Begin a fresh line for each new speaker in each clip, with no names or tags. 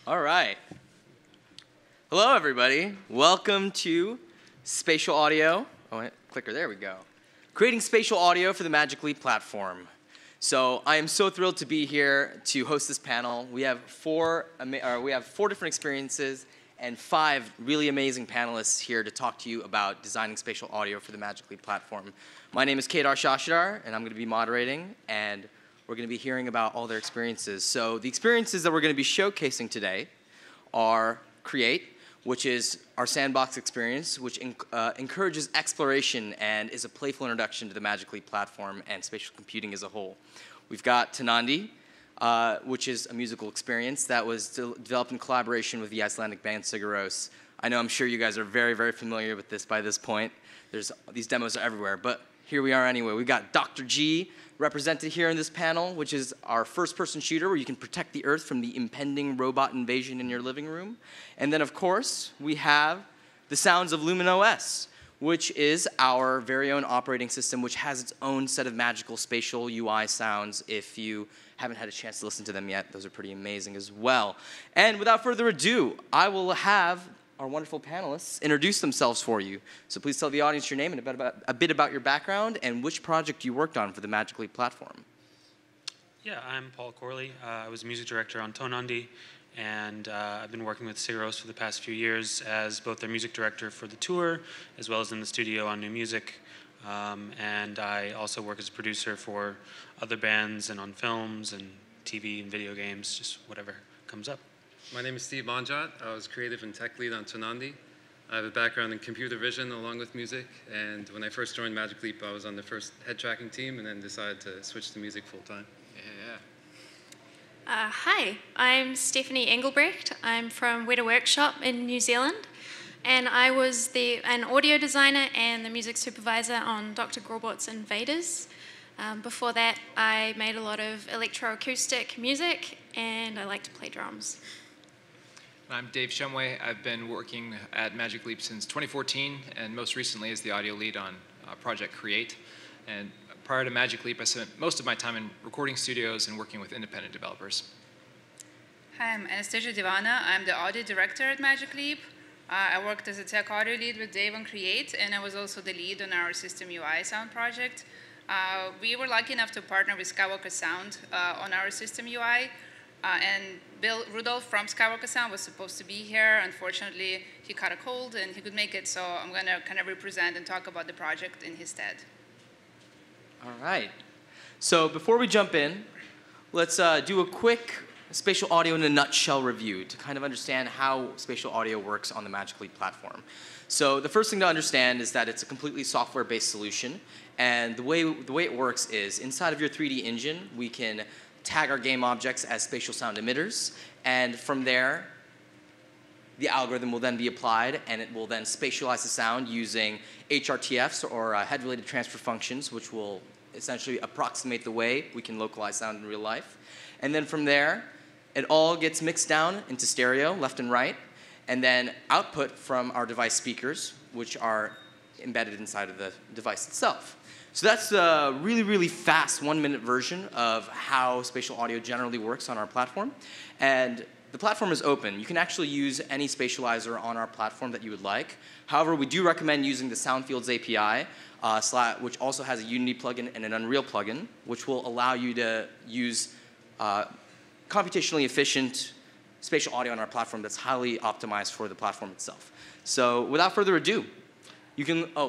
All right. Hello, everybody. Welcome to Spatial Audio. Oh, wait, clicker, there we go. Creating spatial audio for the Magic.Ly platform. So I am so thrilled to be here to host this panel. We have four different experiences and 5 really amazing panelists here to talk to you about designing spatial audio for the Magic.Ly platform. My name is Kedar Shashidar, and I'm going to be moderating, and we're going to be hearing about all their experiences. So the experiences that we're going to be showcasing today are Create, which is our sandbox experience, which encourages exploration and is a playful introduction to the Magic.Ly platform and spatial computing as a whole. We've got Tónandi, which is a musical experience that was developed in collaboration with the Icelandic band Sigur. I'm sure you guys are very, very familiar with this by this point. These demos are everywhere, but here we are anyway. We've got Dr. G represented here in this panel, which is our first-person shooter where you can protect the Earth from the impending robot invasion in your living room. And then, of course, we have the sounds of LumenOS, which is our very own operating system, which has its own set of magical spatial UI sounds. If you haven't had a chance to listen to them yet, those are pretty amazing as well. And without further ado, I will have our wonderful panelists introduce themselves for you. So please tell the audience your name and a bit about your background and which project you worked on for the Magic.Ly platform.
Yeah, I'm Paul Corley. I was a music director on Tónandi, and I've been working with Sigur for the past few years as both their music director for the tour, as well as in the studio on new music. And I also work as a producer for other bands and on films and TV and video games, just whatever comes up.
My name is Steve Manjot. I was creative and tech lead on Tónandi. I have a background in computer vision along with music, and when I first joined Magic.Ly, I was on the first head tracking team and then decided to switch to music full-time.
Hi, I'm Stephanie Engelbrecht. I'm from Weta Workshop in New Zealand, and I was an audio designer and the music supervisor on Dr. Grorbort's Invaders. Before that, I made a lot of electroacoustic music, and I like to play drums.
I'm Dave Shumway. I've been working at Magic.Ly since 2014, and most recently as the audio lead on Project Create. And prior to Magic.Ly, I spent most of my time in recording studios and working with independent developers.
Hi, I'm Anastasia Devana. I'm the audio director at Magic.Ly. I worked as a tech audio lead with Dave on Create, and I was also the lead on our System UI sound project. We were lucky enough to partner with Skywalker Sound on our System UI. And Rudolph from Skywalker Sound was supposed to be here. Unfortunately, he caught a cold and he could make it, so I'm going to kind of represent and talk about the project in his stead.
All right. So before we jump in, let's do a quick spatial audio in a nutshell review to kind of understand how spatial audio works on the Magic.Ly platform. So the first thing to understand is that it's a completely software-based solution, and the way it works is inside of your 3D engine, we can tag our game objects as spatial sound emitters, and from there, the algorithm will then be applied, and it will then spatialize the sound using HRTFs, or head-related transfer functions, which will essentially approximate the way we can localize sound in real life. And then from there, it all gets mixed down into stereo, left and right, and then output from our device speakers, which are embedded inside of the device itself. So that's a really, really fast 1-minute version of how spatial audio generally works on our platform. And the platform is open. You can actually use any spatializer on our platform that you would like. However, we do recommend using the Soundfields API, which also has a Unity plugin and an Unreal plugin, which will allow you to use computationally efficient spatial audio on our platform that's highly optimized for the platform itself. So without further ado,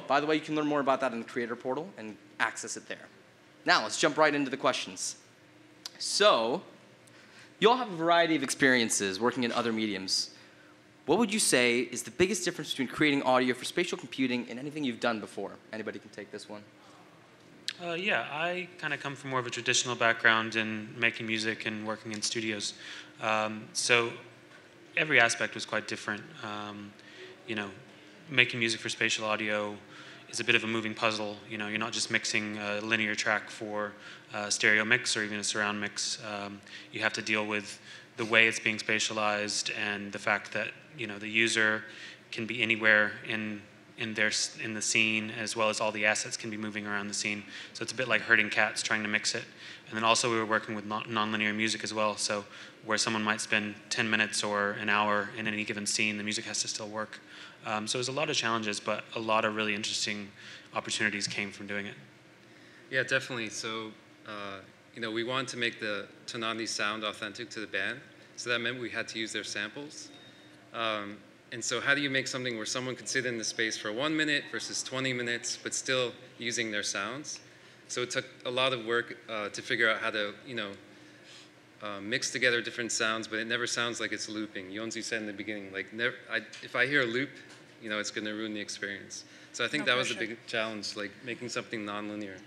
by the way, you can learn more about that in the Creator Portal and access it there. Now, let's jump right into the questions. So, you all have a variety of experiences working in other mediums. What would you say is the biggest difference between creating audio for spatial computing and anything you've done before? Anybody can take this one.
Yeah, I kind of come from more of a traditional background in making music and working in studios. So every aspect was quite different. Making music for spatial audio is a bit of a moving puzzle. You're not just mixing a linear track for a stereo mix or even a surround mix. You have to deal with the way it's being spatialized and the fact that the user can be anywhere in the scene, as well as all the assets can be moving around the scene. So it's a bit like herding cats trying to mix it. And then also we were working with nonlinear music as well. So where someone might spend 10 minutes or an hour in any given scene, the music has to still work. So there's a lot of challenges, but a lot of really interesting opportunities came from doing it.
Yeah, definitely. So, we wanted to make the Tónandi sound authentic to the band. So that meant we had to use their samples. And so how do you make something where someone could sit in the space for 1 minute versus 20 minutes, but still using their sounds? So it took a lot of work to figure out how to, mix together different sounds, but it never sounds like it's looping. Yonzu said in the beginning, if I hear a loop, it's going to ruin the experience. So I think that was a big challenge, like making something nonlinear.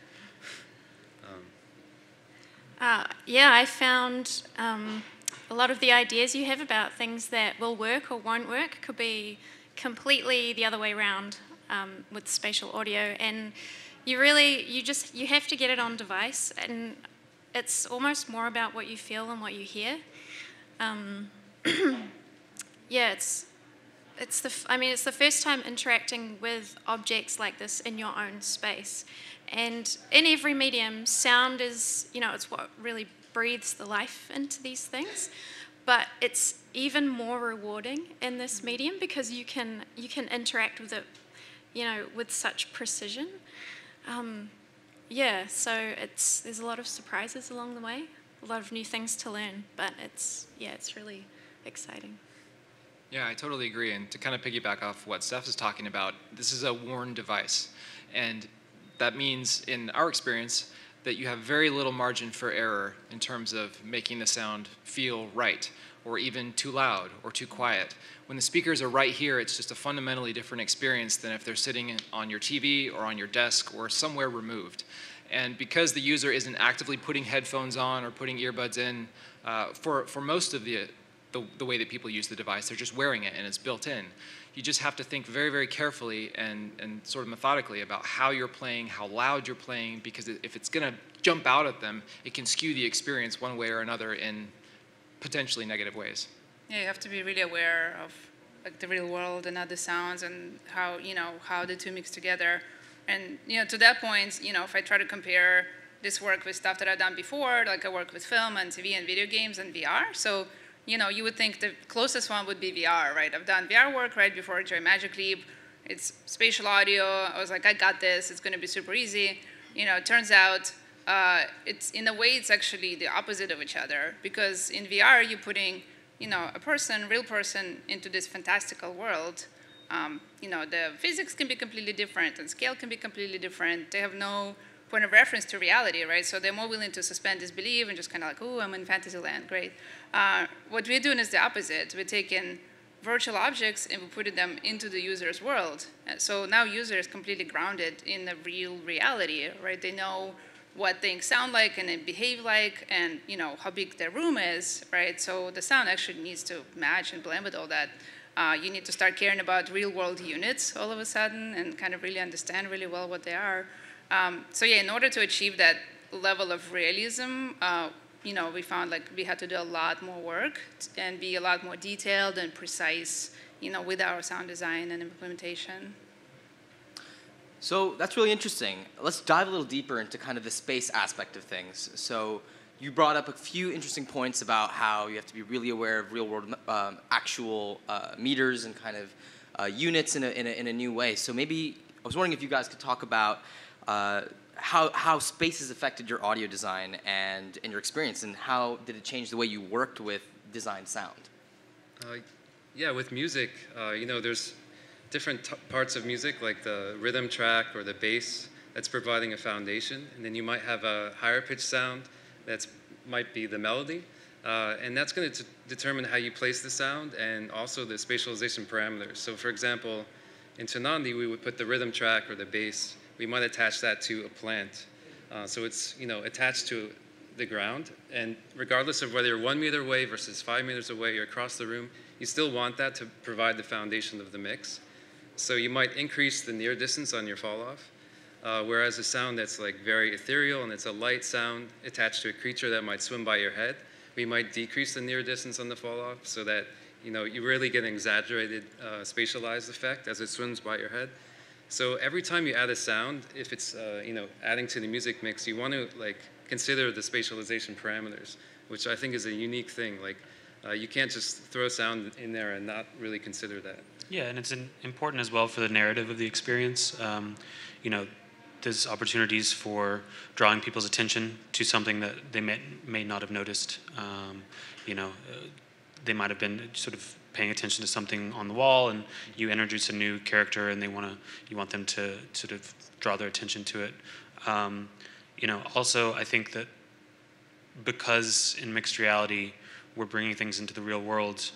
Yeah, I found a lot of the ideas you have about things that will work or won't work could be completely the other way around with spatial audio, and you have to get it on device, and it's almost more about what you feel and what you hear. Yeah, it's the first time interacting with objects like this in your own space. And in every medium, sound is, it's what really breathes the life into these things. But it's even more rewarding in this medium because you can interact with it, with such precision. Yeah, so there's a lot of surprises along the way, a lot of new things to learn, but it's really exciting.
Yeah, I totally agree. And to kind of piggyback off what Steph is talking about, this is a worn device. And that means, in our experience, that you have very little margin for error in terms of making the sound feel right, or even too loud or too quiet. When the speakers are right here, it's just a fundamentally different experience than if they're sitting on your TV or on your desk or somewhere removed. And because the user isn't actively putting headphones on or putting earbuds in, for most of the way that people use the device, they're just wearing it and it's built in. You just have to think very, very carefully and sort of methodically about how you're playing, how loud you're playing, because if it's going to jump out at them, it can skew the experience one way or another in potentially negative ways.
Yeah, you have to be really aware of the real world and other sounds and how the two mix together. And to that point, if I try to compare this work with stuff that I've done before, like I work with film and TV and video games and VR, so you would think the closest one would be VR, right? I've done VR work right before I joined Magic Leap. It's spatial audio. I was like, I got this. It's going to be super easy. It turns out it's in a way it's actually the opposite of each other, because in VR you're putting a real person into this fantastical world. The physics can be completely different and scale can be completely different. They have no point of reference to reality, right? So they're more willing to suspend disbelief and just kind of like, oh, I'm in fantasy land, great. What we're doing is the opposite. We're taking virtual objects and we're putting them into the user's world. So now user is completely grounded in the real reality, right? They know what things sound like and they behave like, and how big their room is, right? So the sound actually needs to match and blend with all that. You need to start caring about real world units all of a sudden and kind of really understand really well what they are. So yeah, in order to achieve that level of realism, we found we had to do a lot more work and be a lot more detailed and precise, with our sound design and implementation.
So that's really interesting. Let's dive a little deeper into kind of the space aspect of things. So you brought up a few interesting points about how you have to be really aware of real-world actual meters and kind of units in a new way. So maybe I was wondering if you guys could talk about how space has affected your audio design and your experience, and how did it change the way you worked with design sound?
Yeah, with music, there's different parts of music, like the rhythm track or the bass that's providing a foundation, and then you might have a higher pitch sound that might be the melody, and that's going to determine how you place the sound and also the spatialization parameters. So for example, in Tónandi, we would put the rhythm track or the bass, we might attach that to a plant. So it's attached to the ground, and regardless of whether you're 1 meter away versus 5 meters away or across the room, you still want that to provide the foundation of the mix. So you might increase the near distance on your fall off, whereas a sound that's very ethereal and it's a light sound attached to a creature that might swim by your head, we might decrease the near distance on the fall off so that you really get an exaggerated spatialized effect as it swims by your head. So every time you add a sound, if it's adding to the music mix, you want to consider the spatialization parameters. which I think is a unique thing. Like, you can't just throw sound in there and not really consider that.
Yeah, and it's important as well for the narrative of the experience. You know, there's opportunities for drawing people's attention to something that they may not have noticed. You know, they might have been sort of paying attention to something on the wall, and you introduce a new character, and you want them to sort of draw their attention to it. You know, also I think that because in mixed reality we're bringing things into the real world,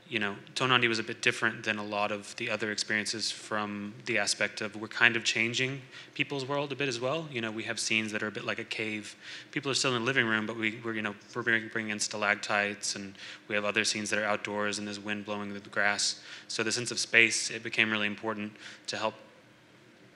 you know, Tónandi was a bit different than a lot of the other experiences from the aspect of we're kind of changing people's world a bit as well. You know, we have scenes that are a bit like a cave. People are still in the living room, but we're bringing in stalactites, and we have other scenes that are outdoors, and there's wind blowing through the grass. So the sense of space, it became really important to help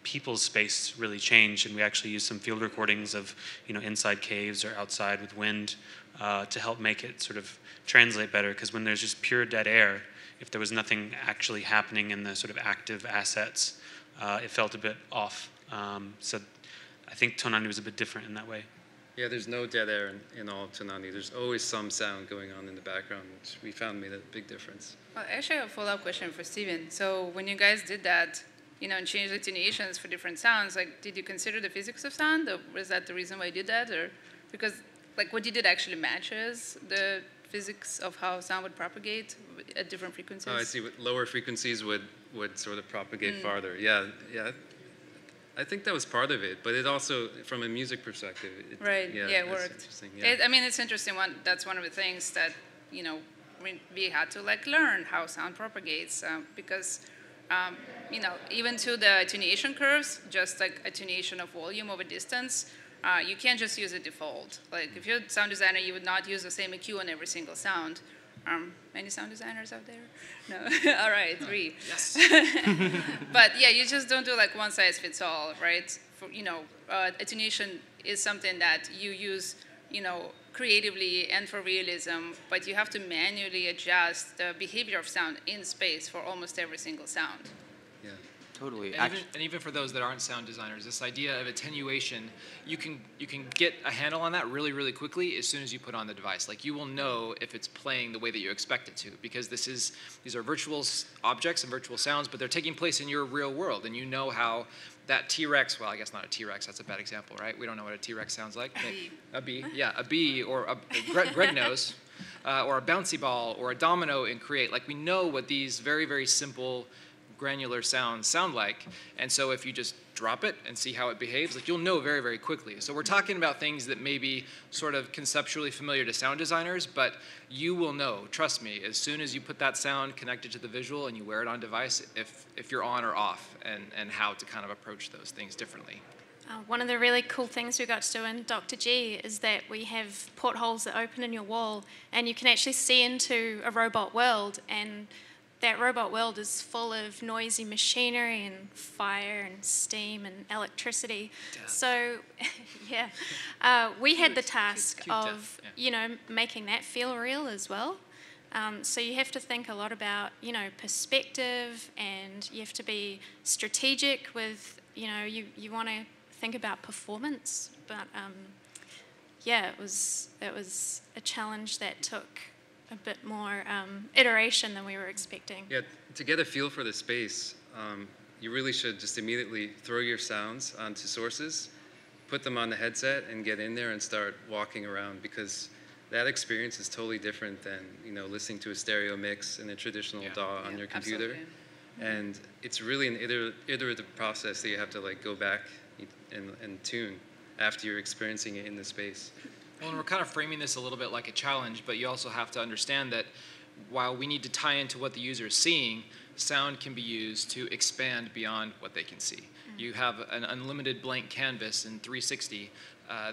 people's space really change, and we actually used some field recordings of, you know, inside caves or outside with wind to help make it sort of translate better, because when there's just pure dead air, if there was nothing actually happening in the sort of active assets, it felt a bit off. So I think Tónandi was a bit different in that way.
Yeah, there's no dead air in all of Tónandi. There's always some sound going on in the background, which we found made a big difference.
Well, actually, I have a follow-up question for Steven. So when you guys did that, you know, and changed the attenuations for different sounds, like, did you consider the physics of sound, or was that the reason why you did that? Or because, like, what you did actually matches the physics of how sound would propagate at different frequencies?
Oh, I see. Lower frequencies would sort of propagate farther. Yeah. I think that was part of it, but it also, from a music perspective, it
worked.
Interesting. Yeah.
I mean, it's interesting. That's one of the things that, you know, we had to like learn how sound propagates because, you know, even to the attenuation curves, just like attenuation of volume over distance, you can't just use a default. Like, if you're a sound designer, you would not use the same EQ on every single sound. Any sound designers out there? No? All right, 3.
Yes.
But yeah, you just don't do like one size fits all, right? For, you know, attenuation is something that you use, you know, creatively and for realism, but you have to manually adjust the behavior of sound in space for almost every single sound.
Yeah.
Totally.
And even for those that aren't sound designers, this idea of attenuation, you can get a handle on that really, really quickly as soon as you put on the device. Like, you will know if it's playing the way that you expect it to, because these are virtual objects and virtual sounds, but they're taking place in your real world, and you know how that T-Rex, well, I guess not a T-Rex, that's a bad example, right? We don't know what a T-Rex sounds like. A bee, yeah, a bee, or Greg knows, or a bouncy ball, or a domino in Create. Like, we know what these very, very simple granular sounds sound like, and so if you just drop it and see how it behaves, like, you'll know very, very quickly. So we're talking about things that may be sort of conceptually familiar to sound designers, but you will know, trust me, as soon as you put that sound connected to the visual and you wear it on device, if you're on or off, and how to kind of approach those things differently.
One of the really cool things we got to do in Dr. G is that we have portholes that open in your wall, and you can actually see into a robot world, and that robot world is full of noisy machinery and fire and steam and electricity.
Death.
So, yeah, we had the task of, you know, making that feel real as well. So you have to think a lot about, you know, perspective, and you have to be strategic with, you know, you want to think about performance. But yeah, it was a challenge that took a bit more iteration than we were expecting.
Yeah, to get a feel for the space, you really should just immediately throw your sounds onto sources, put them on the headset, and get in there and start walking around, because that experience is totally different than, you know, listening to a stereo mix in a traditional DAW on your computer.
Absolutely.
And it's really an iterative process that you have to like go back and tune after you're experiencing it in the space.
Well, and we're kind of framing this a little bit like a challenge, but you also have to understand that while we need to tie into what the user is seeing, sound can be used to expand beyond what they can see. You have an unlimited blank canvas in 360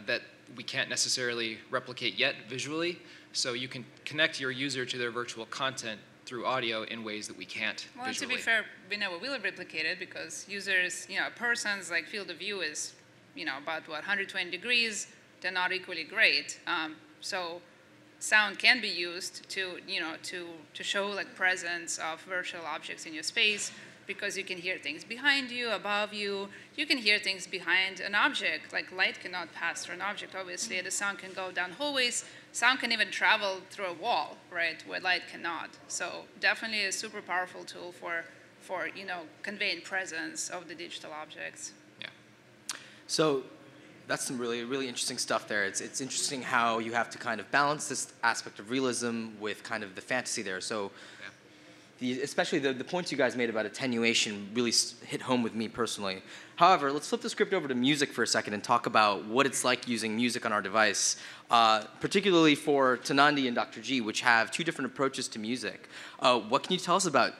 that we can't necessarily replicate yet visually, so you can connect your user to their virtual content through audio in ways that we can't
Well,
visually.
to be fair, we never will replicate it, because users, you know, a person's like field of view is, you know, about 120 degrees. They're not equally great. So sound can be used to, you know, to show like presence of virtual objects in your space. because you can hear things behind you, above you. You can hear things behind an object. Like light cannot pass through an object, obviously. The sound can go down hallways. Sound can even travel through a wall, right, where light cannot. So definitely a super powerful tool for conveying presence of the digital objects.
Yeah.
So that's some really, really interesting stuff there. It's interesting how you have to kind of balance this aspect of realism with kind of the fantasy there. So especially the points you guys made about attenuation really hit home with me personally. However, let's flip the script over to music for a second and talk about what it's like using music on our device, particularly for Tónandi and Dr. G, which have two different approaches to music. What can you tell us about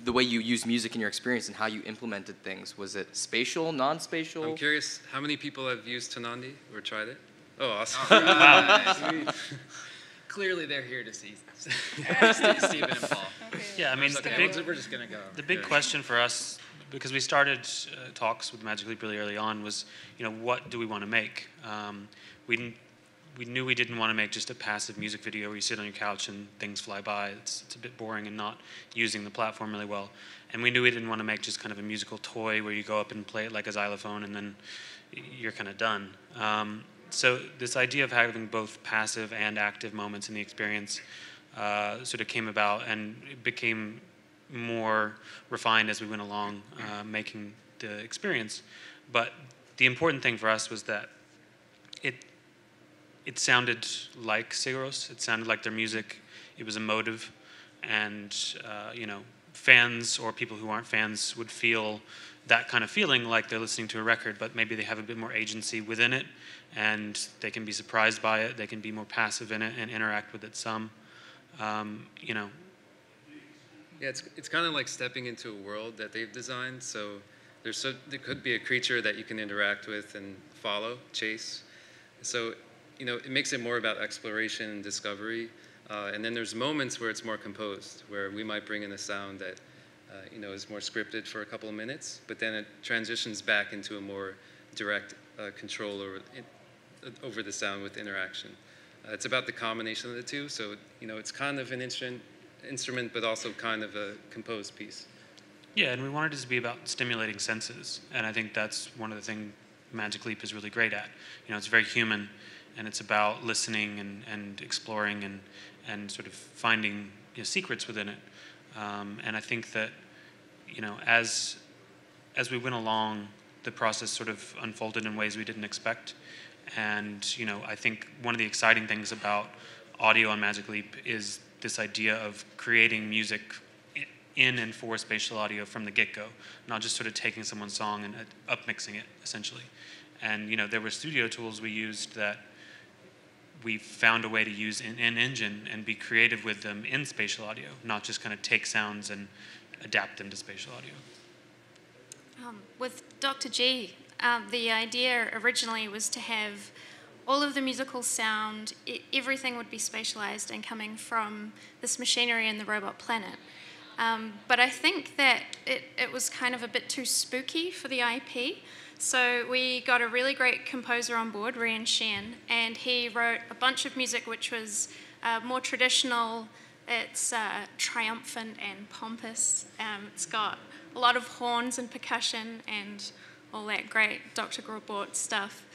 the way you use music in your experience and how you implemented things? Was it spatial, non-spatial?
I'm curious, how many people have used Tónandi or tried it? Oh, awesome.
Clearly, they're here to see Stephen and Paul.
Okay.
Yeah, I mean,
We're just gonna go.
the big question for us, because we started talks with Magic Leap really early on, was, what do we want to make? We knew we didn't want to make just a passive music video where you sit on your couch and things fly by. It's a bit boring and not using the platform really well. And we knew we didn't want to make just kind of a musical toy where you go up and play it like a xylophone and then you're kind of done. So this idea of having both passive and active moments in the experience sort of came about, and it became more refined as we went along making the experience. But the important thing for us was that it sounded like Sigur's. It sounded like their music. It was emotive, and fans or people who aren't fans would feel that kind of feeling like they're listening to a record, but maybe they have a bit more agency within it, and they can be surprised by it. They can be more passive in it and interact with it some.
Yeah, it's kind of like stepping into a world that they've designed. So there could be a creature that you can interact with and follow, chase. So it makes it more about exploration and discovery. And then there's moments where it's more composed, where we might bring in a sound that is more scripted for a couple of minutes, but then it transitions back into a more direct control over the sound with interaction. It's about the combination of the two. So it's kind of an instrument, but also kind of a composed piece.
Yeah, and we wanted it to be about stimulating senses, and I think that's one of the things Magic Leap is really great at. It's very human, and it's about listening and exploring and sort of finding secrets within it. And I think that as we went along, the process sort of unfolded in ways we didn't expect. And I think one of the exciting things about audio on Magic Leap is this idea of creating music in and for spatial audio from the get-go, not just sort of taking someone's song and upmixing it, essentially. And there were studio tools we used that we found a way to use in engine and be creative with them in spatial audio, not just kind of take sounds and adapt them to spatial audio.
With Dr. G, the idea originally was to have all of the musical sound, everything would be spatialized and coming from this machinery in the robot planet. But I think that it was kind of a bit too spooky for the IP. So we got a really great composer on board, Rian Shen, and he wrote a bunch of music which was more traditional. It's triumphant and pompous. It's got a lot of horns and percussion and all that great Dr. Grordbort stuff.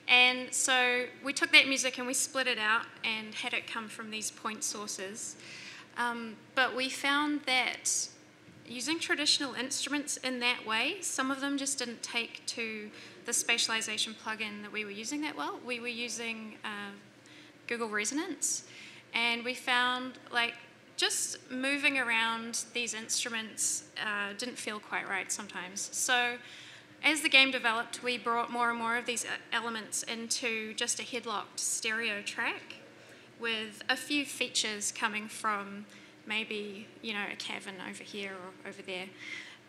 And so we took that music and we split it out and had it come from these point sources. But we found that using traditional instruments in that way, some of them just didn't take to the spatialization plugin that we were using that well. We were using Google Resonance, and we found just moving around these instruments didn't feel quite right sometimes. So as the game developed, we brought more and more of these elements into just a headlocked stereo track with a few features coming from maybe, a cavern over here or over there.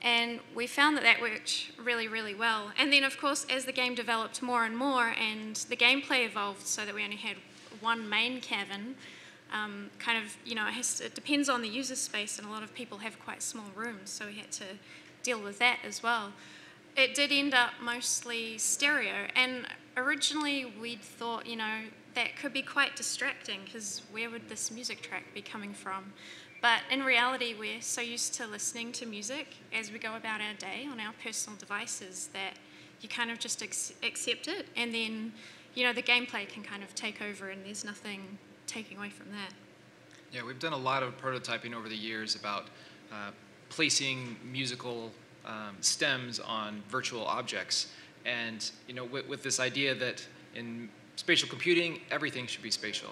And we found that worked really, really well. And then, of course, as the game developed more and more and the gameplay evolved so that we only had one main cavern, it depends on the user space, and a lot of people have quite small rooms, so we had to deal with that as well. It did end up mostly stereo, and originally we'd thought, that could be quite distracting, because where would this music track be coming from? But in reality, we're so used to listening to music as we go about our day on our personal devices that you kind of just accept it, and then, you know, the gameplay can kind of take over, and there's nothing taking away from that.
Yeah, we've done a lot of prototyping over the years about placing musical stems on virtual objects, and you know, with this idea that in spatial computing, everything should be spatial.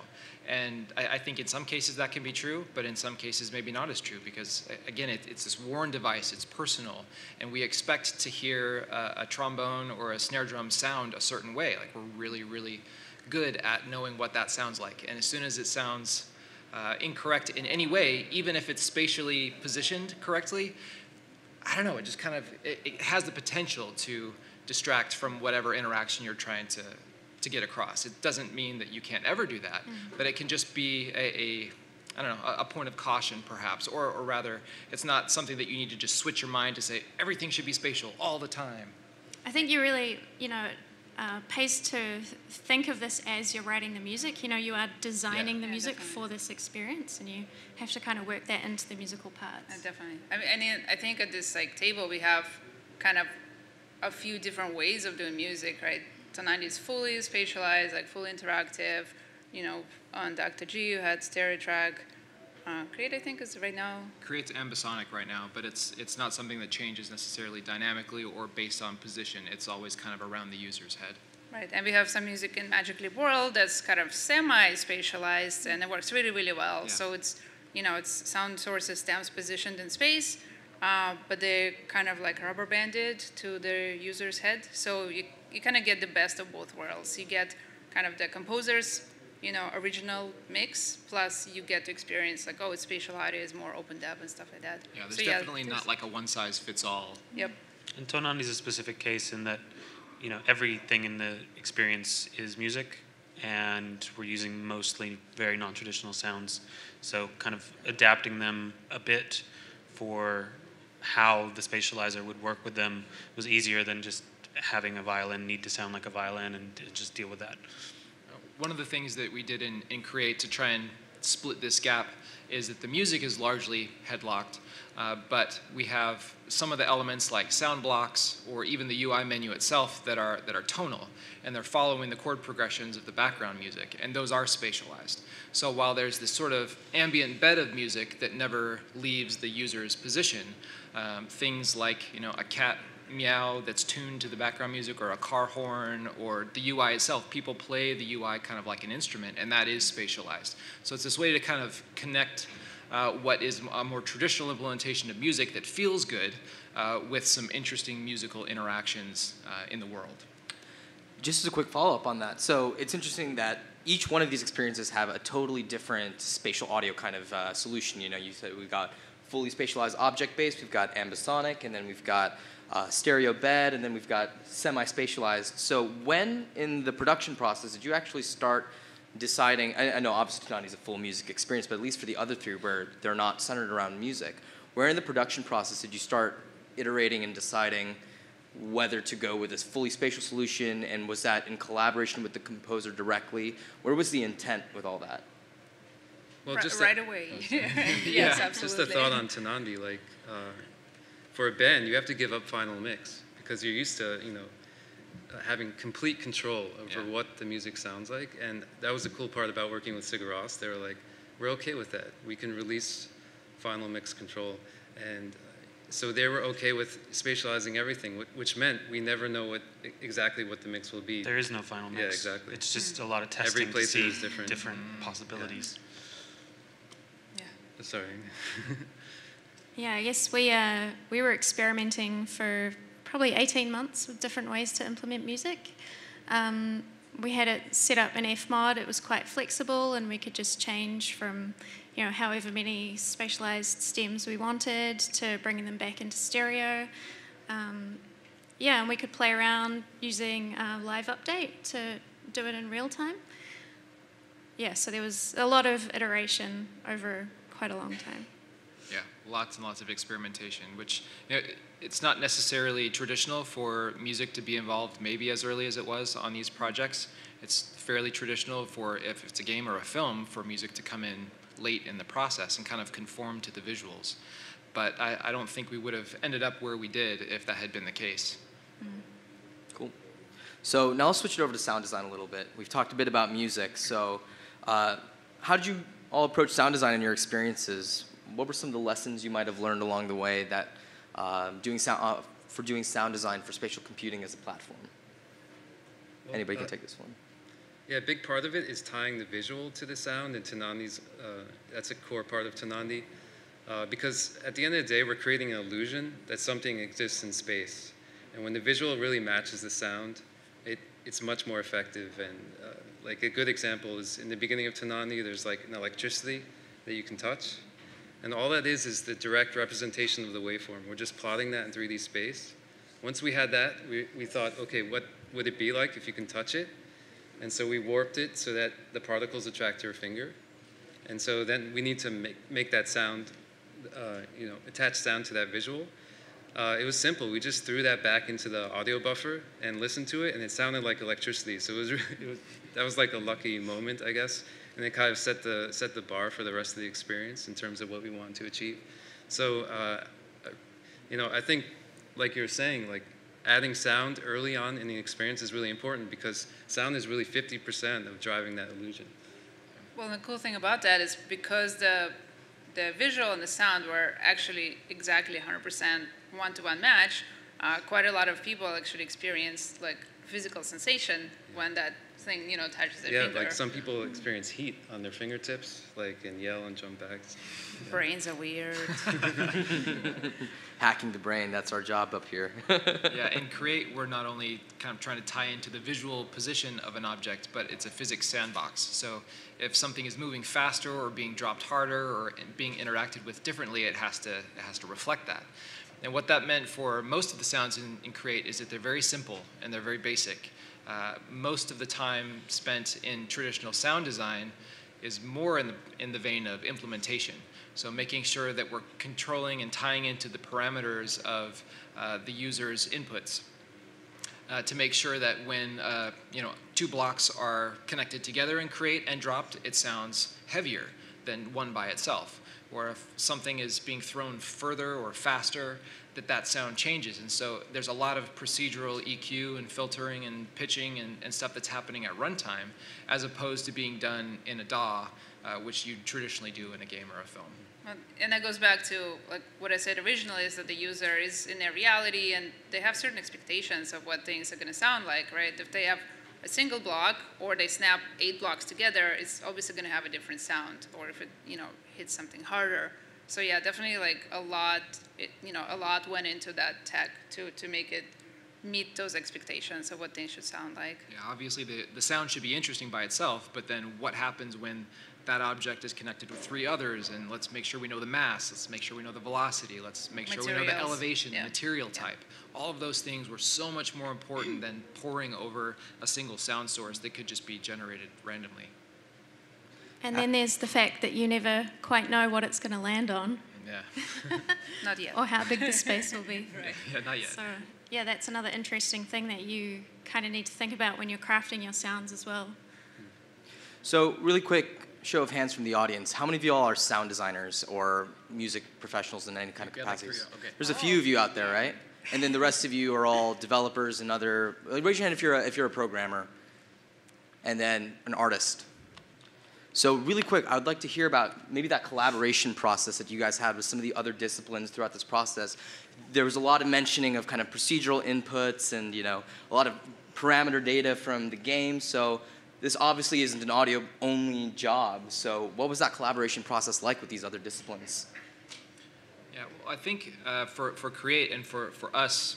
And I think in some cases that can be true, but in some cases maybe not as true, because again, it's this worn device, it's personal, and we expect to hear a trombone or a snare drum sound a certain way. Like, we're really, really good at knowing what that sounds like. And as soon as it sounds incorrect in any way, even if it's spatially positioned correctly, I don't know, it just kind of, it has the potential to distract from whatever interaction you're trying to get across. It doesn't mean that you can't ever do that, but it can just be I don't know, a point of caution perhaps, or rather, it's not something that you need to just switch your mind to say everything should be spatial all the time.
I think you really, you know, pays to think of this as you're writing the music. You know, you are designing the music for this experience, and you have to kind of work that into the musical parts.
Definitely. I mean, I think at this like table we have kind of a few different ways of doing music, right? Tónandi is fully spatialized, like fully interactive. You know, on Dr. G you had stereo track. Create, I think, is right now.
Create's ambisonic right now, but it's not something that changes necessarily dynamically or based on position. It's always kind of around the user's head.
Right, and we have some music in Magic Leap World that's kind of semi-spatialized, and it works really, really well. Yeah. So it's, you know, it's sound sources, stems positioned in space, but they're kind of like rubber banded to the user's head. So you kind of get the best of both worlds. You get kind of the composer's, you know, original mix, plus you get to experience like, oh, it's spatial audio is more opened up and stuff like that.
Yeah, there's definitely not like a one-size-fits-all.
Yep.
And Tónandi is a specific case in that, you know, everything in the experience is music, and we're using mostly very non-traditional sounds. So kind of adapting them a bit for how the spatializer would work with them was easier than just having a violin need to sound like a violin and just deal with that.
One of the things that we did in Create to try and split this gap is that the music is largely headlocked, but we have some of the elements like sound blocks or even the UI menu itself that are tonal, and they're following the chord progressions of the background music, and those are spatialized. So while there's this sort of ambient bed of music that never leaves the user's position, things like, you know, a cat meow that's tuned to the background music, or a car horn, or the UI itself. People play the UI kind of like an instrument, and that is spatialized. So it's this way to kind of connect what is a more traditional implementation of music that feels good with some interesting musical interactions in the world.
Just as a quick follow-up on that, so it's interesting that each one of these experiences have a totally different spatial audio kind of solution. You know, you said we've got fully spatialized object-based, we've got ambisonic, and then we've got stereo bed, and then we've got semi-spatialized. So when in the production process did you actually start deciding, I know obviously Tónandi is a full music experience, but at least for the other three where they're not centered around music, where in the production process did you start iterating and deciding whether to go with this fully spatial solution, and was that in collaboration with the composer directly? Where was the intent with all that?
Well, just right away. Yes, absolutely.
Just a thought on Tónandi, like, for a band, you have to give up final mix because you're used to, you know, having complete control over what the music sounds like. And that was the cool part about working with Sigur. They were like, we're okay with that. We can release final mix control. And so they were okay with spatializing everything, which meant we never know exactly what the mix will be.
There is no final mix.
Yeah, exactly.
It's just a lot of testing
Every place
to
is
see
different.
different possibilities.
Yeah.
Sorry.
Yeah, I guess we were experimenting for probably 18 months with different ways to implement music. We had it set up in Fmod. It was quite flexible, and we could just change from, you know, however many spatialized stems we wanted to bringing them back into stereo. Yeah, and we could play around using Live Update to do it in real time. Yeah, so there was a lot of iteration over quite a long time.
Yeah, lots and lots of experimentation, which, you know, it's not necessarily traditional for music to be involved maybe as early as it was on these projects. It's fairly traditional for, if it's a game or a film, for music to come in late in the process and kind of conform to the visuals. But I don't think we would have ended up where we did if that had been the case.
Cool. So now let's switch it over to sound design a little bit. We've talked a bit about music. So how did you all approach sound design in your experiences? What were some of the lessons you might have learned along the way that doing sound design for spatial computing as a platform?
Well,
Anybody can take this one.
Yeah, a big part of it is tying the visual to the sound, and Tónandi's, that's a core part of Tónandi. Because at the end of the day, we're creating an illusion that something exists in space. And when the visual really matches the sound, it's much more effective. And like a good example is in the beginning of Tónandi, there's like an electricity that you can touch. And all that is the direct representation of the waveform. We're just plotting that in 3D space. Once we had that, we thought, okay, what would it be like if you can touch it? And so we warped it so that the particles attract your finger. And so then we need to make that sound, attach sound to that visual. It was simple. We just threw that back into the audio buffer and listened to it, and it sounded like electricity. So that was like a lucky moment, I guess. And it kind of set the bar for the rest of the experience in terms of what we wanted to achieve. So, I think, like you were saying, like adding sound early on in the experience is really important because sound is really 50% of driving that illusion.
Well, the cool thing about that is because the visual and the sound were actually exactly 100% one-to-one match, quite a lot of people actually experience like physical sensation when that thing, touches their finger.
Yeah, like some people experience heat on their fingertips, and yell and jump back. Yeah.
Brains are weird.
Hacking the brain, that's our job up here.
Yeah, in Create, we're not only kind of trying to tie into the visual position of an object, but it's a physics sandbox. So if something is moving faster or being dropped harder or being interacted with differently, it has to reflect that. And what that meant for most of the sounds in Create is that they're very simple and they're very basic. Most of the time spent in traditional sound design is more in the vein of implementation. So making sure that we're controlling and tying into the parameters of the user's inputs to make sure that when two blocks are connected together in Create and dropped, it sounds heavier than one by itself. Or if something is being thrown further or faster, that sound changes. And so there's a lot of procedural EQ and filtering and pitching and stuff that's happening at runtime as opposed to being done in a DAW, which you traditionally do in a game or a film.
And that goes back to like what I said originally, is that the user is in their reality and they have certain expectations of what things are going to sound like, right? If they have a single block or they snap 8 blocks together, it's obviously going to have a different sound. Or if it hits something harder. So yeah, definitely like a lot went into that tech to make it meet those expectations of what things should sound like.
Yeah, obviously the sound should be interesting by itself, but then what happens when that object is connected with 3 others, and let's make sure we know the mass, let's make sure we know the velocity, let's make sure we know the elevation, the material type. All of those things were so much more important than poring over a single sound source that could just be generated randomly.
And then there's the fact that you never quite know what it's going to land on.
Yeah.
Not yet.
Or how big the space will be.
Right. Yeah, not yet.
So, yeah, that's another interesting thing that you kind of need to think about when you're crafting your sounds as well.
So really quick, show of hands from the audience. How many of you all are sound designers or music professionals in any kind of capacities?
Okay.
There's a few of you out there, right? And then the rest of you are all developers and other. Raise your hand if you're a programmer, and then an artist. So really quick, I would like to hear about maybe that collaboration process that you guys had with some of the other disciplines throughout this process. There was a lot of mentioning of kind of procedural inputs and a lot of parameter data from the game. So this obviously isn't an audio-only job. So what was that collaboration process like with these other disciplines?
Yeah, well, I think for Create and for us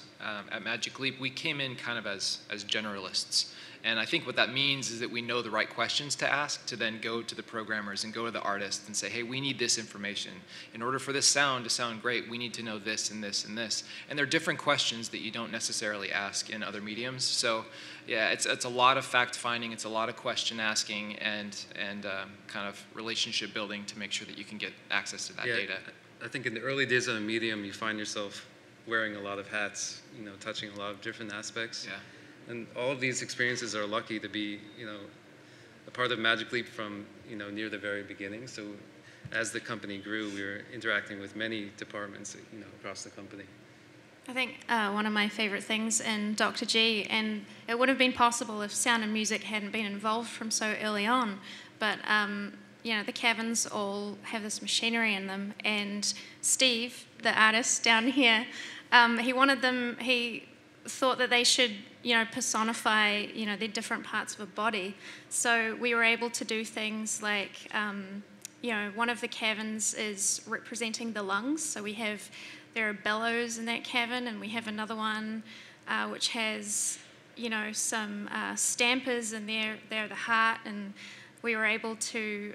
at Magic Leap, we came in kind of as generalists. And I think what that means is that we know the right questions to ask to then go to the programmers and go to the artists and say, hey, we need this information. In order for this sound to sound great, we need to know this and this and this. And there are different questions that you don't necessarily ask in other mediums. So yeah, it's a lot of fact-finding, it's a lot of question asking and kind of relationship building to make sure that you can get access to that data.
I think in the early days of a medium, you find yourself wearing a lot of hats, touching a lot of different aspects.
Yeah.
And all of these experiences are lucky to be, a part of Magic Leap from, near the very beginning. So as the company grew, we were interacting with many departments, across the company.
I think one of my favorite things in Dr. G, and it would have been possible if sound and music hadn't been involved from so early on, but the cabins all have this machinery in them, and Steve, the artist down here, he thought that they should, personify, their different parts of a body. So we were able to do things like, one of the cabins is representing the lungs. So there are bellows in that cabin, and we have another one which has, some stampers, and they're the heart, and we were able to,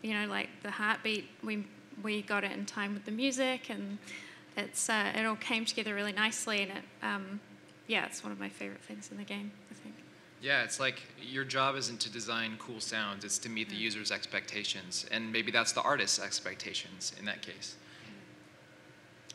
like the heartbeat, we got it in time with the music, and it all came together really nicely, and it's one of my favorite things in the game, I think.
Yeah, it's like your job isn't to design cool sounds, it's to meet the user's expectations, and maybe that's the artist's expectations in that case.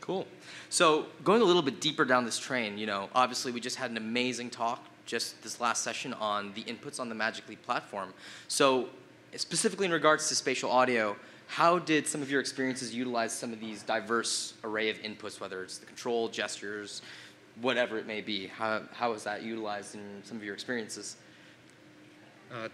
Cool. So going a little bit deeper down this train, obviously we just had an amazing talk just this last session on the inputs on the Magic Leap platform. So specifically in regards to spatial audio, how did some of your experiences utilize some of these diverse array of inputs, whether it's the control, gestures, whatever it may be? How is that utilized in some of your experiences?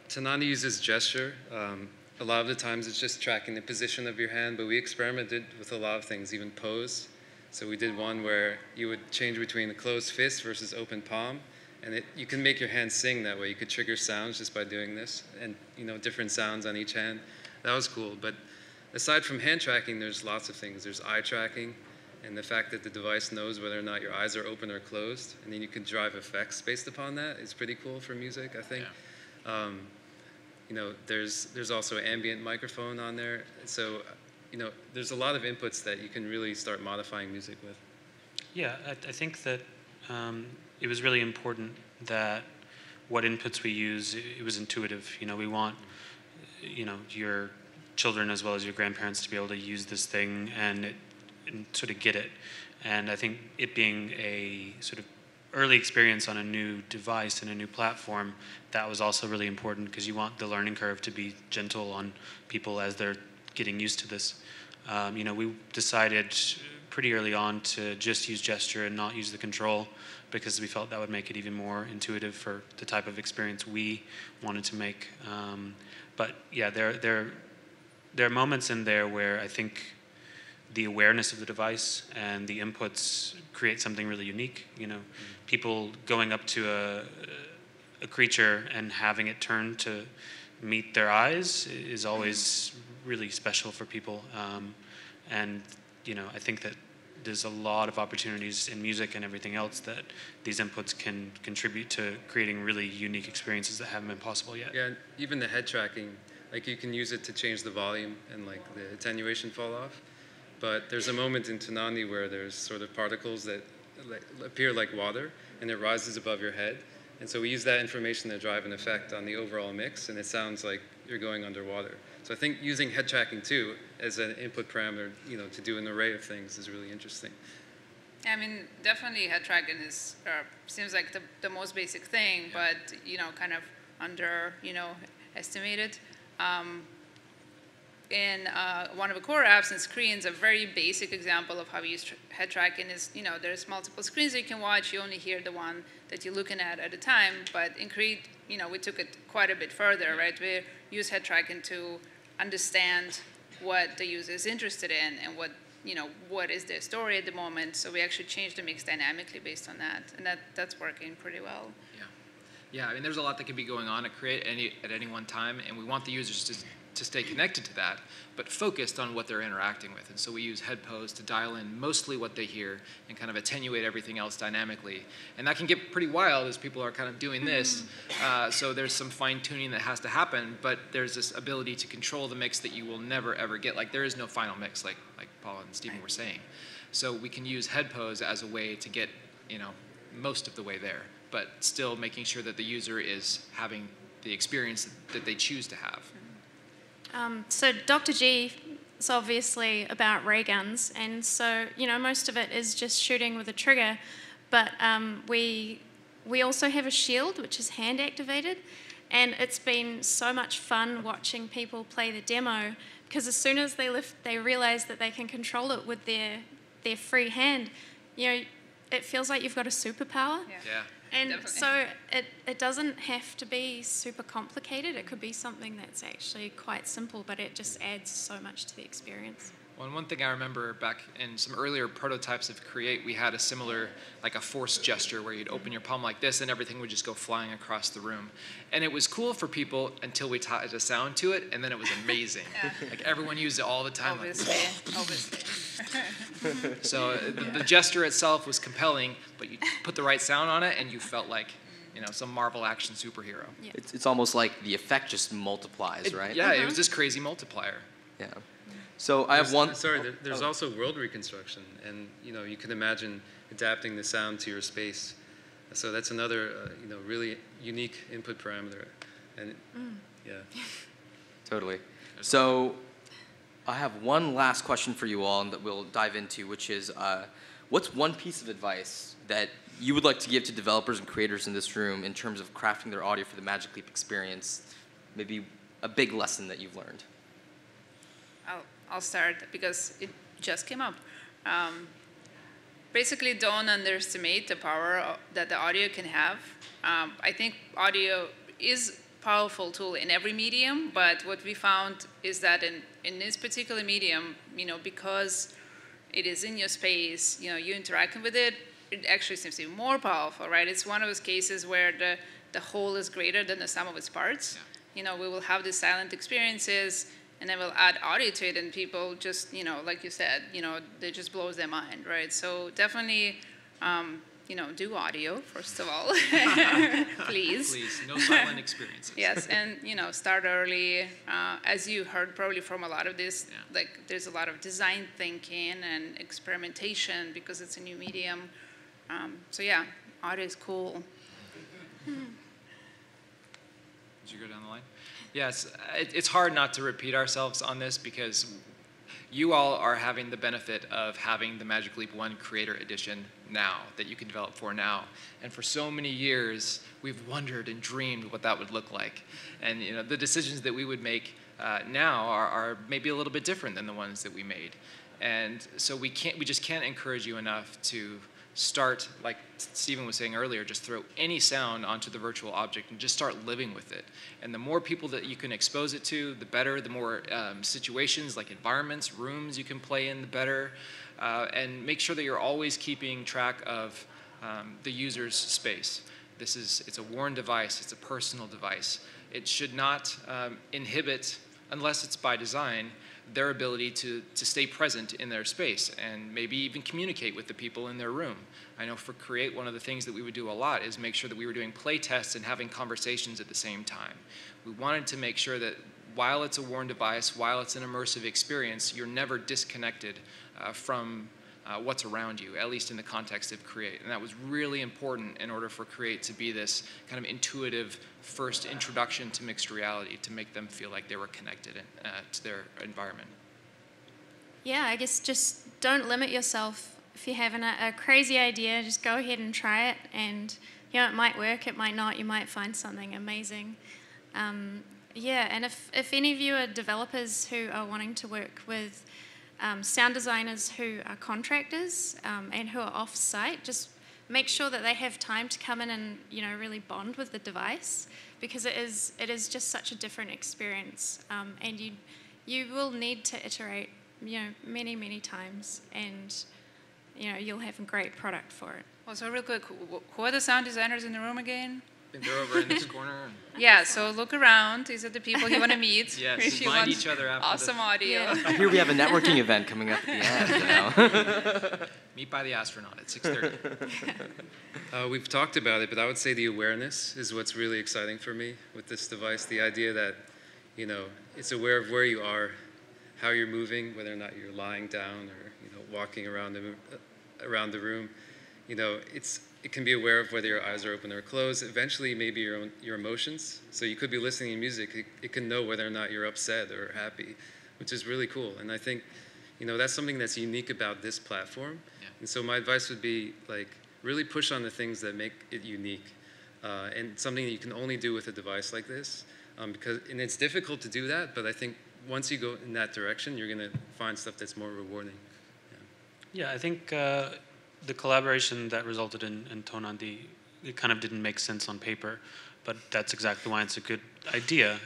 Tónandi uses gesture. A lot of the times it's just tracking the position of your hand, but we experimented with a lot of things, even pose. So we did one where you would change between a closed fist versus open palm, and you can make your hand sing that way. You could trigger sounds just by doing this, and different sounds on each hand. That was cool. But aside from hand tracking, there's lots of things. There's eye tracking, and the fact that the device knows whether or not your eyes are open or closed, and then you can drive effects based upon that. It's pretty cool for music, I think. Yeah. There's also an ambient microphone on there. So, there's a lot of inputs that you can really start modifying music with.
Yeah, I think that it was really important that what inputs we use, it was intuitive. We want, your children as well as your grandparents to be able to use this thing and sort of get it. And I think it being a sort of early experience on a new device and a new platform, that was also really important because you want the learning curve to be gentle on people as they're getting used to this. We decided pretty early on to just use gesture and not use the control because we felt that would make it even more intuitive for the type of experience we wanted to make. But yeah, there are moments in there where I think the awareness of the device and the inputs create something really unique. People going up to a creature and having it turn to meet their eyes is always really special for people. And I think that there's a lot of opportunities in music and everything else that these inputs can contribute to creating really unique experiences that haven't been possible yet.
Yeah, even the head tracking, like you can use it to change the volume and like the attenuation fall off. But there's a moment in Tónandi where there's sort of particles that appear like water, and it rises above your head. And so we use that information to drive an effect on the overall mix, and it sounds like you're going underwater. So I think using head tracking too as an input parameter, to do an array of things is really interesting.
I mean, definitely head tracking seems like the most basic thing, but kind of estimated. In one of the core apps and screens, a very basic example of how we use head tracking is, there's multiple screens that you can watch. You only hear the one that you're looking at a time. But in Create, we took it quite a bit further, right? We use head tracking to understand what the user is interested in and what is their story at the moment. So we actually changed the mix dynamically based on that, and that's working pretty well.
Yeah. I mean, there's a lot that can be going on at Create at any one time, and we want the users to stay connected to that, but focused on what they're interacting with. And so we use head pose to dial in mostly what they hear and kind of attenuate everything else dynamically. And that can get pretty wild as people are kind of doing this. So there's some fine tuning that has to happen, but there's this ability to control the mix that you will never ever get. Like there is no final mix, like Paul and Stephen were saying. So we can use head pose as a way to get, most of the way there, but still making sure that the user is having the experience that they choose to have.
So Dr. G is obviously about ray guns, and so most of it is just shooting with a trigger, but we We also have a shield, which is hand activated, and it's been so much fun watching people play the demo, because as soon as they realize that they can control it with their free hand, it feels like you've got a superpower.
Yeah.
And
Definitely.
so it doesn't have to be super complicated. It could be something that's actually quite simple, but it just adds so much to the experience.
Well, and one thing I remember back in some earlier prototypes of Create, we had a similar, like a force gesture where you'd open your palm like this and everything would just go flying across the room. And it was cool for people until we tied a sound to it, and then it was amazing. Like everyone used it all the time.
Obviously.
So the gesture itself was compelling, but you put the right sound on it and you felt like, some Marvel action superhero.
Yeah.
It's almost like the effect just multiplies, right?
Yeah, it was this crazy multiplier.
Yeah. So I have one.
Sorry, there's also world reconstruction, and you can imagine adapting the sound to your space. So that's another really unique input parameter, and yeah.
Totally. So I have one last question for you all that we'll dive into, which is, what's one piece of advice that you would like to give to developers and creators in this room in terms of crafting their audio for the Magic Leap experience? Maybe a big lesson that you've learned.
I'll start because it just came up. Basically, don't underestimate the power that the audio can have. I think audio is a powerful tool in every medium, but what we found is that in this particular medium, because it is in your space, you interacting with it, it actually seems to be more powerful, right? It's one of those cases where the whole is greater than the sum of its parts. Yeah. We will have these silent experiences, and then we'll add audio to it, and people just, like you said, it just blows their mind, right? So definitely, do audio, first of all, please.
Please, no silent experiences.
Yes, and, start early. As you heard probably from a lot of this, there's a lot of design thinking and experimentation because it's a new medium. So yeah, audio is cool.
Did you go down the line? Yes, it's hard not to repeat ourselves on this because you all are having the benefit of having the Magic Leap 1 Creator Edition now that you can develop for now. And for so many years, we've wondered and dreamed what that would look like. And the decisions that we would make now are maybe a little bit different than the ones that we made. And so we just can't encourage you enough to start, like Stephen was saying earlier, just throw any sound onto the virtual object and just start living with it. And the more people that you can expose it to, the better. The more situations, like environments, rooms you can play in, the better. And make sure that you're always keeping track of the user's space. It's a worn device. It's a personal device. It should not inhibit, unless it's by design, their ability to stay present in their space and maybe even communicate with the people in their room. I know for Create, one of the things that we would do a lot is make sure that we were doing play tests and having conversations at the same time. We wanted to make sure that while it's a worn device, while it's an immersive experience, you're never disconnected from what's around you, at least in the context of Create. And that was really important in order for Create to be this kind of intuitive first introduction to mixed reality, to make them feel like they were connected to their environment.
Yeah, I guess just don't limit yourself. If you're having a crazy idea, just go ahead and try it. And, it might work, it might not. You might find something amazing. Yeah, and if any of you are developers who are wanting to work with sound designers who are contractors and who are off-site, just make sure that they have time to come in and really bond with the device, because it is just such a different experience, and you will need to iterate many times, and you'll have a great product for it.
Well, so real quick, who are the sound designers in the room again?
I think they're over in this corner.
Yeah, so look around. These are the people you want to meet.
Yes,
If you
find
want
each other after
awesome audio.
Yeah.
I hear we have a networking event coming up at the end.
Meet by the astronaut at 6:30.
We've talked about it, but I would say the awareness is what's really exciting for me with this device. The idea that, it's aware of where you are, how you're moving, whether or not you're lying down or, walking around the room. It can be aware of whether your eyes are open or closed. Eventually, maybe your emotions. So you could be listening to music. It can know whether or not you're upset or happy, which is really cool. And I think, that's something that's unique about this platform. Yeah. And so my advice would be, really push on the things that make it unique, and something that you can only do with a device like this. And it's difficult to do that, but I think once you go in that direction, you're going to find stuff that's more rewarding.
Yeah, I think the collaboration that resulted in Tónandi, it kind of didn't make sense on paper, but that's exactly why it's a good idea.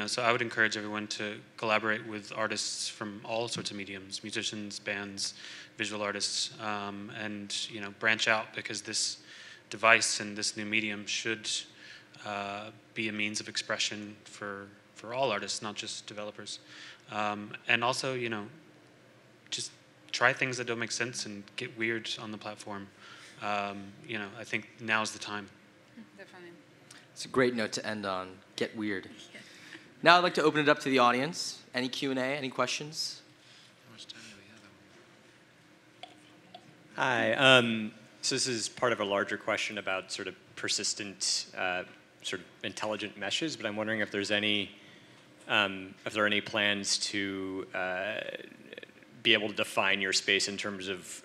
So I would encourage everyone to collaborate with artists from all sorts of mediums, musicians, bands, visual artists, and branch out, because this device and this new medium should be a means of expression for all artists, not just developers. And also, just try things that don't make sense and get weird on the platform. I think now's the time.
Definitely.
It's a great note to end on. Get weird. Yeah. Now I'd like to open it up to the audience. Any Q&A, any questions?
How much time do we have?
Hi. So this is part of a larger question about sort of persistent, sort of intelligent meshes, but I'm wondering if there's if there are any plans to be able to define your space in terms of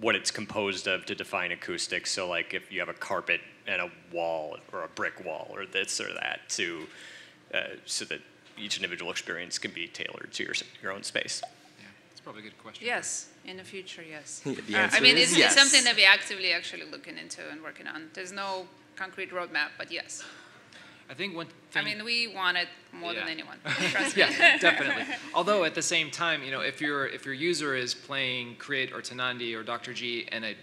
what it's composed of to define acoustics. So like if you have a carpet and a wall or a brick wall or this or that, so that each individual experience can be tailored to your own space.
Yeah, it's probably a good question.
Yes, in the future, yes.
The answer
it's,
is yes.
it's something that we're actively actually looking into and working on. There's no concrete roadmap, but yes.
I think one thing...
we want it more than anyone. Trust me.
Yeah, definitely. Although at the same time, if your user is playing Create or Tónandi or Dr. G in a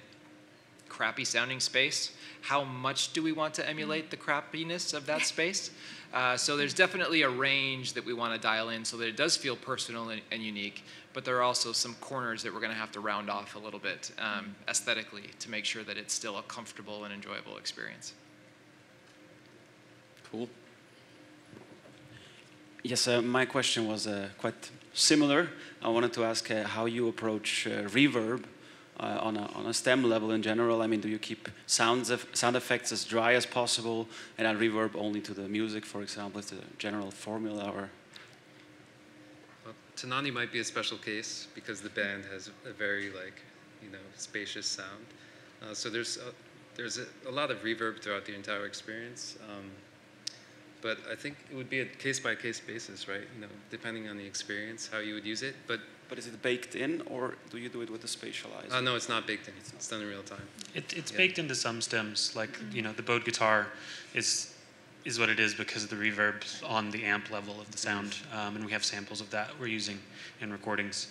crappy sounding space, how much do we want to emulate the crappiness of that space? So there's definitely a range that we want to dial in so that it does feel personal and unique, but there are also some corners that we're going to have to round off a little bit aesthetically to make sure that it's still a comfortable and enjoyable experience.
Cool.
Yes, my question was quite similar. I wanted to ask how you approach reverb on a stem level in general. I mean, do you keep sound effects as dry as possible and add reverb only to the music, for example? Is the general formula, or?
Well, Tónandi might be a special case because the band has a very spacious sound. So there's a lot of reverb throughout the entire experience. But I think it would be a case-by-case basis, right? Depending on the experience, how you would use it. But
is it baked in, or do you do it with the spatializer?
No, it's not baked in. It's done in real time.
It's baked into some stems. Like the bowed guitar is what it is because of the reverb on the amp level of the sound, and we have samples of that we're using in recordings.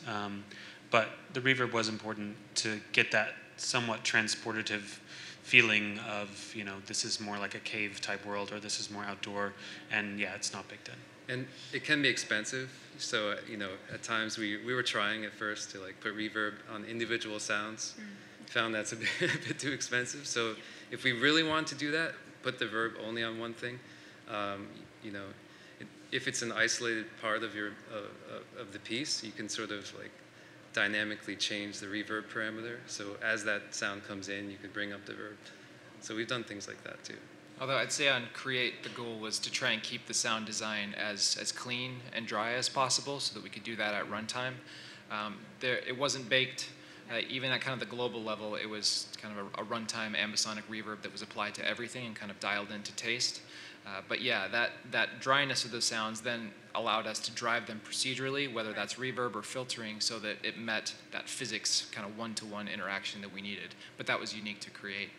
But the reverb was important to get that somewhat transportative feeling of, this is more like a cave type world, or this is more outdoor, and yeah, it's not baked in.
And it can be expensive. So, at times we were trying at first to put reverb on individual sounds. Found that's a bit too expensive. So if we really want to do that, put the verb only on one thing. If it's an isolated part of of the piece, you can sort of dynamically change the reverb parameter. So as that sound comes in, you could bring up the verb. So we've done things like that too.
Although I'd say on Create, the goal was to try and keep the sound design as clean and dry as possible so that we could do that at runtime. It wasn't baked, even at kind of the global level, it was kind of a runtime ambisonic reverb that was applied to everything and kind of dialed into taste. But yeah, that dryness of the sounds then allowed us to drive them procedurally, whether that's reverb or filtering, so that it met that physics kind of one-to-one interaction that we needed. But that was unique to Create.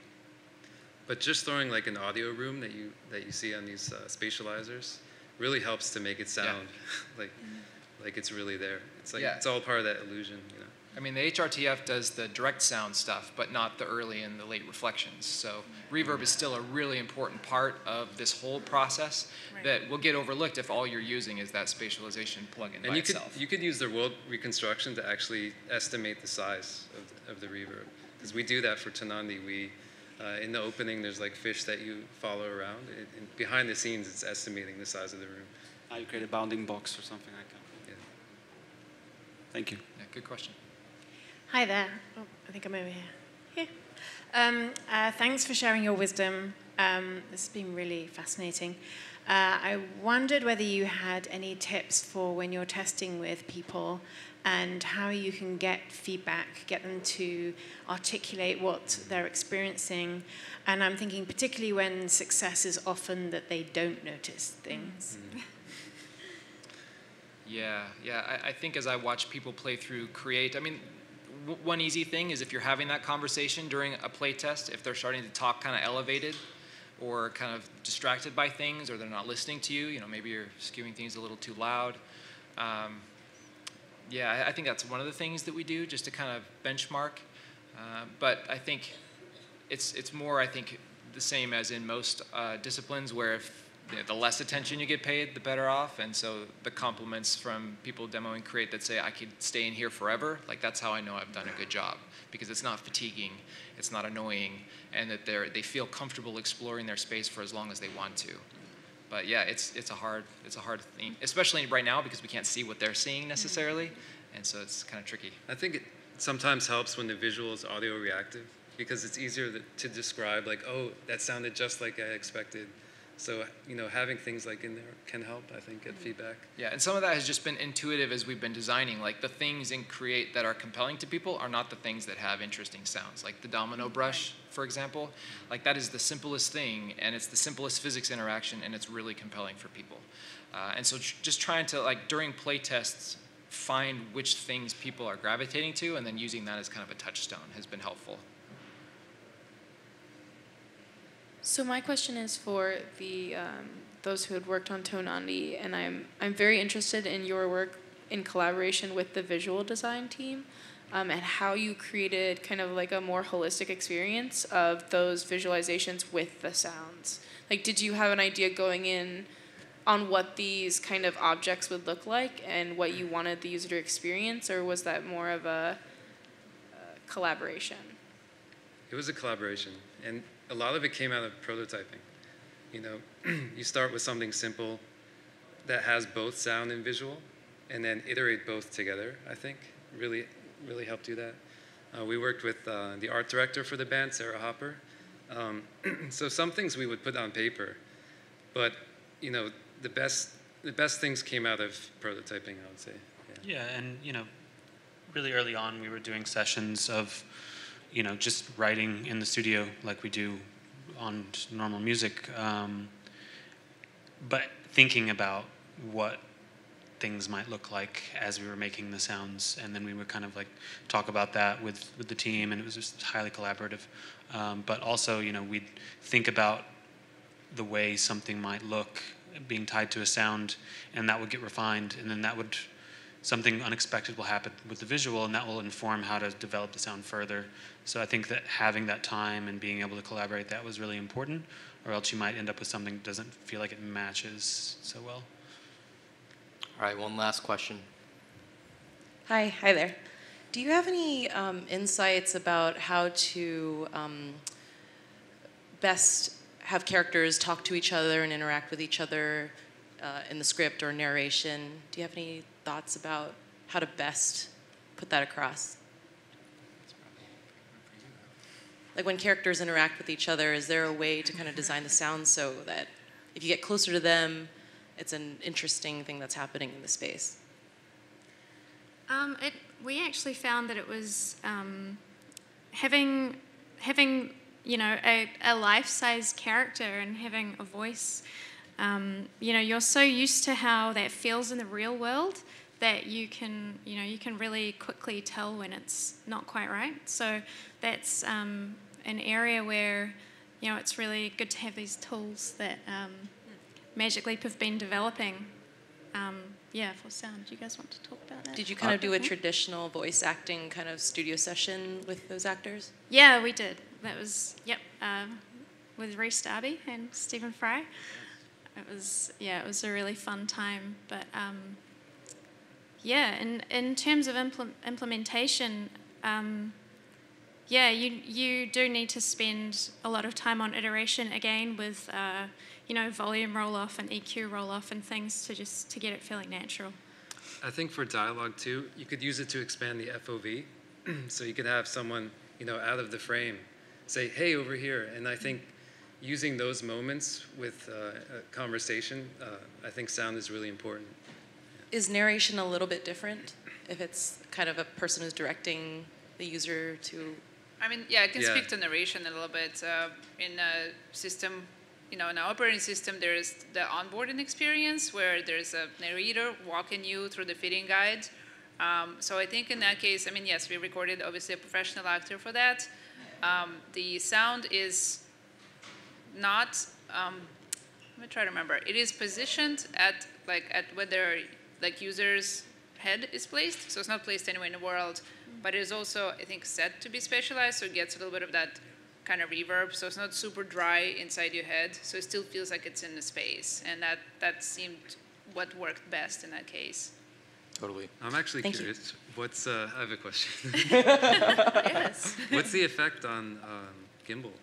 But just throwing an audio room that you see on these spatializers really helps to make it sound like it's really there. It's it's all part of that illusion.
I mean, the HRTF does the direct sound stuff, but not the early and the late reflections. So reverb is still a really important part of this whole process that will get overlooked if all you're using is that spatialization plugin by itself.
You could use the world reconstruction to actually estimate the size of the reverb. Because we do that for Tónandi. In the opening, there's fish that you follow around. And behind the scenes, it's estimating the size of the room.
You create a bounding box or something like that.
Yeah.
Thank you.
Yeah, good question.
Hi there. Oh, I think I'm over here. Thanks for sharing your wisdom This has been really fascinating. I wondered whether you had any tips for when you're testing with people and how you can get feedback, get them to articulate what they're experiencing. And I'm thinking particularly when success is often that they don't notice things.
Yeah, I think as I watch people play through Create, I mean, one easy thing is if you're having that conversation during a play test, if they're starting to talk kind of elevated or kind of distracted by things, or they're not listening to you, maybe you're skewing things a little too loud. I think that's one of the things that we do just to kind of benchmark. But I think it's more, I think, the same as in most disciplines where if the less attention you get paid, the better off. And so the compliments from people demoing Create that say, I could stay in here forever, like that's how I know I've done a good job. Because it's not fatiguing, it's not annoying, and that they feel comfortable exploring their space for as long as they want to. But yeah, it's a hard thing, especially right now because we can't see what they're seeing necessarily, and so it's kind of tricky.
I think it sometimes helps when the visual is audio reactive because it's easier to describe, like, oh, that sounded just like I expected. So, having things like in there can help, I think, get feedback.
Yeah, and some of that has just been intuitive as we've been designing. Like, the things in Create that are compelling to people are not the things that have interesting sounds. Like the domino brush, for example. Like, that is the simplest thing, and it's the simplest physics interaction, and it's really compelling for people. And so just trying to, like, during play tests, find which things people are gravitating to, and then using that as kind of a touchstone has been helpful.
So my question is for the those who had worked on Tónandi, and I'm very interested in your work in collaboration with the visual design team, and how you created kind of like a more holistic experience of those visualizations with the sounds. Like, did you have an idea going in on what these kind of objects would look like and what you wanted the user to experience, or was that more of a collaboration?
It was a collaboration, and a lot of it came out of prototyping. You start with something simple that has both sound and visual, and then iterate both together, I think. Really helped do that. We worked with the art director for the band, Sarah Hopper. So some things we would put on paper, but the best things came out of prototyping, I would say.
Yeah, and really early on we were doing sessions of just writing in the studio like we do on normal music, but thinking about what things might look like as we were making the sounds, and then we would kind of like talk about that with the team, and it was just highly collaborative. But also, we'd think about the way something might look being tied to a sound, and that would get refined, and then something unexpected will happen with the visual, and that will inform how to develop the sound further. So I think that having that time and being able to collaborate, that was really important, or else you might end up with something that doesn't feel like it matches so well.
All right, one last question.
Hi there. Do you have any insights about how to best have characters talk to each other and interact with each other in the script or narration? Do you have any thoughts about how to best put that across? Like when characters interact with each other, is there a way to kind of design the sound so that if you get closer to them, it's an interesting thing that's happening in the space?
We actually found that it was having a life-size character and having a voice. You're so used to how that feels in the real world that you can really quickly tell when it's not quite right. So that's an area where it's really good to have these tools that Magic Leap have been developing. For sound. Do you guys want to talk about that?
Did you kind of do a traditional voice acting kind of studio session with those actors?
Yeah, we did. That was with Reese Darby and Stephen Fry. It was a really fun time. But in terms of implementation, you do need to spend a lot of time on iteration again with volume roll-off and EQ roll-off and things to get it feeling natural.
I think for dialogue too, you could use it to expand the FOV. So you could have someone, out of the frame say, hey, over here. And I think, using those moments with a conversation, I think sound is really important.
Is narration a little bit different if it's kind of a person who's directing the user to?
I mean, yeah, I can speak to narration a little bit. In a system, in our operating system, there is the onboarding experience where there's a narrator walking you through the fitting guide. So I think in that case, I mean, yes, we recorded obviously a professional actor for that. The sound is not, let me try to remember. It is positioned at whether user's head is placed. So it's not placed anywhere in the world, but it is also, I think, set to be specialized. So it gets a little bit of that kind of reverb. So it's not super dry inside your head. So it still feels like it's in the space. And that seemed what worked best in that case.
Totally.
I'm actually curious. What's I have a question.
Yes.
What's the effect on Gimbal,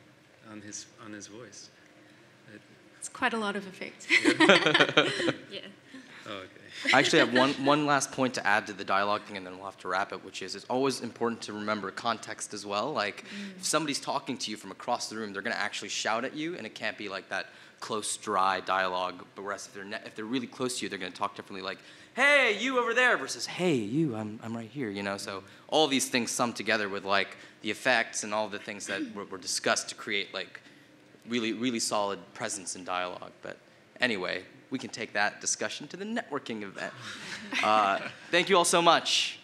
on his voice?
It's quite a lot of effect. Yeah.
Oh, okay.
I actually have one last point to add to the dialogue thing, and then we'll have to wrap it, which is it's always important to remember context as well. Like, if somebody's talking to you from across the room, they're going to actually shout at you, and it can't be like that close, dry dialogue. But whereas if they're really close to you, they're going to talk differently, like, hey, you over there, versus, hey, you, I'm right here, you know? So all these things sum together with, like, the effects and all the things that were discussed to create, like, really, really solid presence in dialogue. But anyway, we can take that discussion to the networking event. Thank you all so much.